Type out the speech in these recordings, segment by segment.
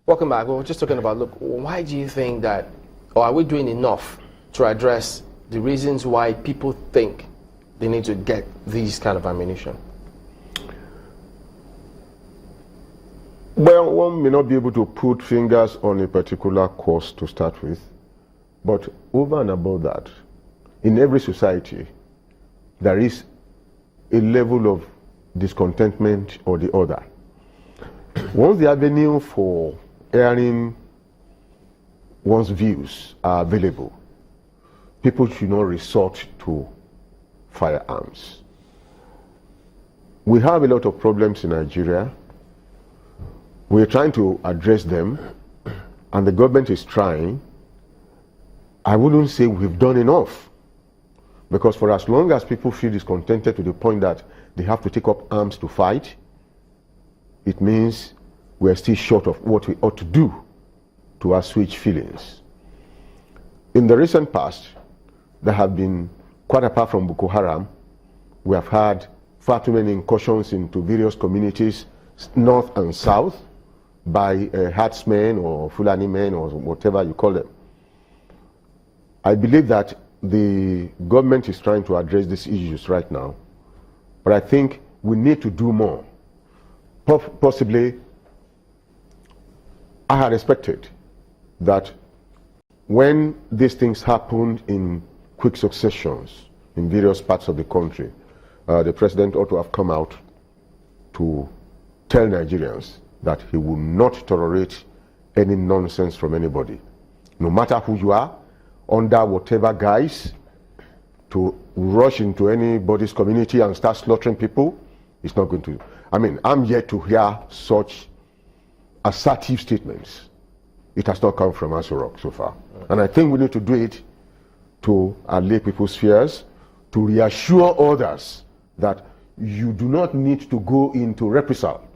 Welcome back. We were just talking about, look, why do you think that, or are we doing enough to address the reasons why people think they need to get these kind of ammunition? Well, one may not be able to put fingers on a particular cause to start with, but over and above that, in every society, there is a level of discontentment or the other. Once the avenue for airing one's views are available, people should not resort to firearms. We have a lot of problems in Nigeria. We're trying to address them, and the government is trying. I wouldn't say we've done enough, because for as long as people feel discontented to the point that they have to take up arms to fight, it means we're still short of what we ought to do to assuage feelings. In the recent past, there have been, quite apart from Boko Haram, we have had far too many incursions into various communities, north and south, by herdsmen or Fulani men or whatever you call them. I believe that the government is trying to address these issues right now, but I think we need to do more. Possibly, I had expected that when these things happened in quick successions in various parts of the country, the president ought to have come out to tell Nigerians that he will not tolerate any nonsense from anybody, no matter who you are, under whatever guise, to rush into anybody's community and start slaughtering people. It's not going to. I mean, I'm yet to hear such assertive statements. It has not come from Asorok so far. And I think we need to do it to allay people's fears, to reassure others that you do not need to go into reprisal.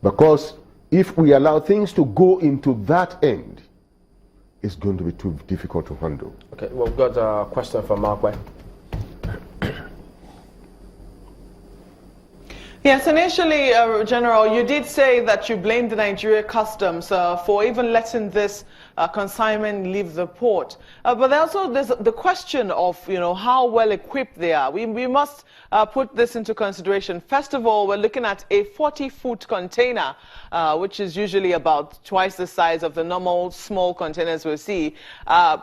Because if we allow things to go into that end, it's going to be too difficult to handle. Okay, well, we've got a question from Mark. Yes, initially, General, you did say that you blamed the Nigeria Customs for even letting this consignment leave the port. But also there's the question of, how well equipped they are. We must put this into consideration. First of all, we're looking at a 40-foot container, which is usually about twice the size of the normal small containers we see,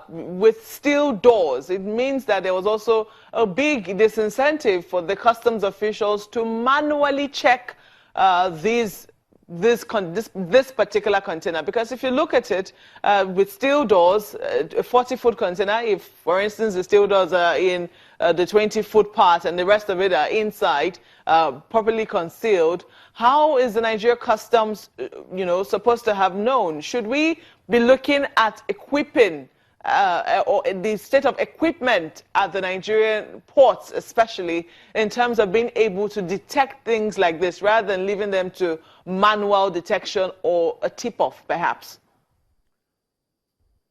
with steel doors. It means that there was also a big disincentive for the customs officials to manually check this particular container, because if you look at it with steel doors, a 40-foot container, if for instance the steel doors are in the 20-foot part and the rest of it are inside, properly concealed, how is the Nigeria Customs supposed to have known? Should we be looking at equipping or the state of equipment at the Nigerian ports, especially in terms of being able to detect things like this, rather than leaving them to manual detection or a tip-off, perhaps?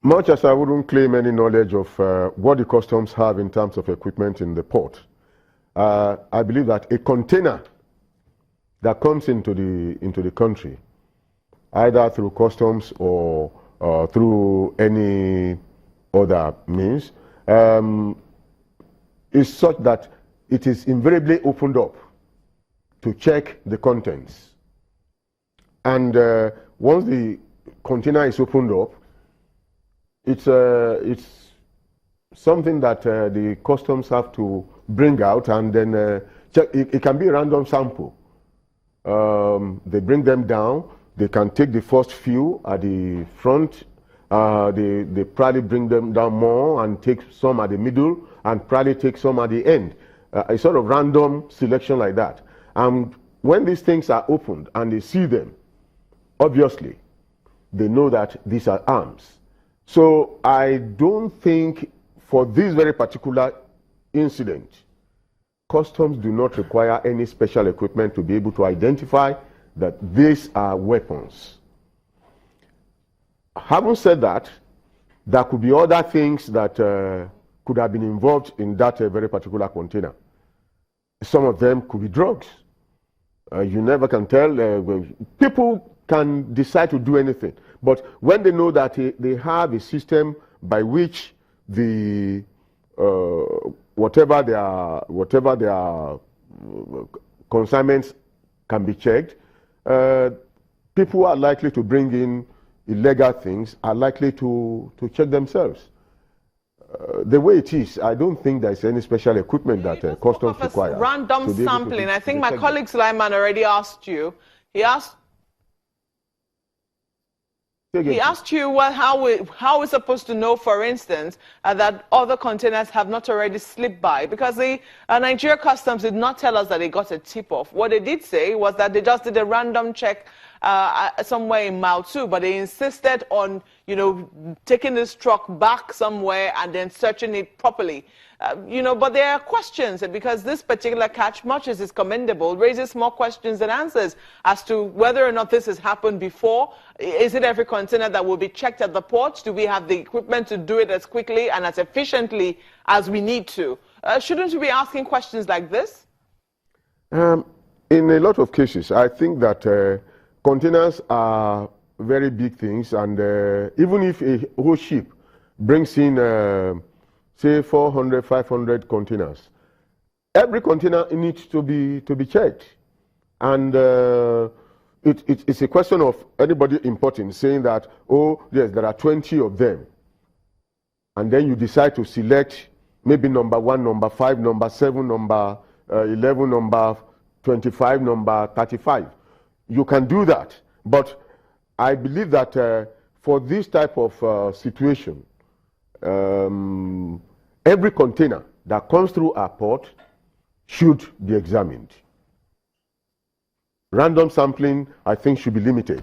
Much as I wouldn't claim any knowledge of what the customs have in terms of equipment in the port, I believe that a container that comes into the country, either through customs or through any other means, is such that it is invariably opened up to check the contents. And once the container is opened up, it's something that the customs have to bring out and then check. It can be a random sample. They bring them down. They can take the first few at the front. They probably bring them down more and take some at the middle and probably take some at the end. A sort of random selection like that. And when these things are opened and they see them, obviously, they know that these are arms. So I don't think for this very particular incident, customs do not require any special equipment to be able to identify that these are weapons. Having said that, there could be other things that could have been involved in that very particular container. Some of them could be drugs. You never can tell. People can decide to do anything. But when they know that they have a system by which the whatever their consignments can be checked, people are likely to bring in illegal things, are likely to check themselves. The way it is, I don't think there's any special equipment that customs requires. Random sampling. I think my colleague Sulaiman already asked you. He asked you how we're supposed to know, for instance, that other containers have not already slipped by, because the Nigeria Customs did not tell us that they got a tip-off. What they did say was that they just did a random check somewhere in mile 2, but they insisted on, taking this truck back somewhere and then searching it properly. But there are questions, because this particular catch, much as is commendable, raises more questions than answers as to whether or not this has happened before. Is it every container that will be checked at the port? Do we have the equipment to do it as quickly and as efficiently as we need to? Shouldn't we be asking questions like this? In a lot of cases, I think that containers are very big things, and even if a whole ship brings in say 400, 500 containers, every container needs to be checked. And it's a question of anybody importing saying that, oh yes, there are 20 of them, and then you decide to select maybe number 1, number 5, number 7, number 11, number 25, number 35. You can do that, but I believe that for this type of situation, every container that comes through our port should be examined. Random sampling, I think, should be limited.